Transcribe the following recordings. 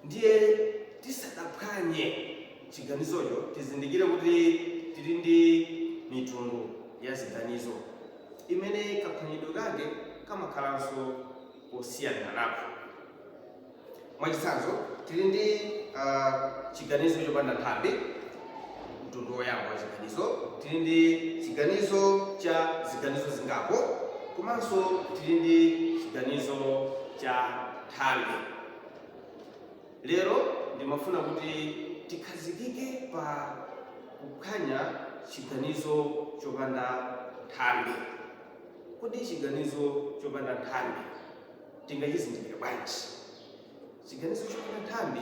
ndiye tisadaphwanye chiganizocho tizindikire kuti tili ndi mitundu ya ziganizo imene kaphwanyidwe kake kamakhalanso kosiyananapo. Mwachitsanzo tili ndi chiganizo chopanda nthambi, mtundu woyamba wa chiganizo. Tili ndi chiganizo cha ziganizo zingapo, komanso tili ndi chiganizo cha nthambi. Lero ndimafuna kuti tikhazikike pa kuphwanya chiganizo chopanda nthambi. Kodi chiganizo chopanda nthambi tingachizindikire bwanji? Chiganizo chopanda nthambi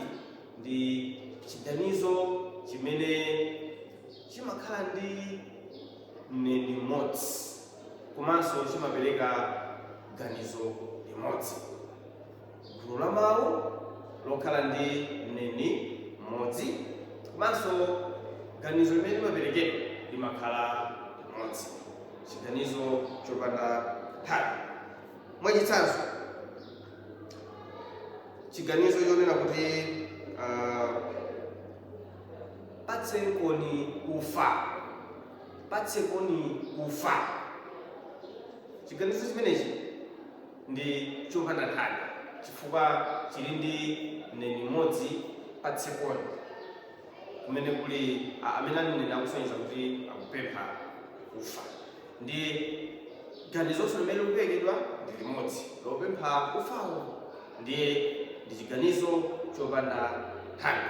ndi chiganizo chimene chimakhala ndi mneni mmodzi komanso chimapereka ganizo limodzi. Gulu la mawu lokhala ndi mneni mmodzi komanso ganizo limene limaperekedwa limakhala limodzi. Chiganizo chopanda nthambi. Mwachitsanzo chiganizo chonena kuti patsekoni ufa. Chiganizo chimenechi ndi chopanda nthambi chifukwa chili ndi mneni mmodzi patsekoni, kumene kuli amene aneneri akusonyeza kuti akupempha ufa. Ndi ganizonso limene likuperekedwa ndi limodzi lopempha ufawo, ndiye ndi chiganizo chopanda nthambi.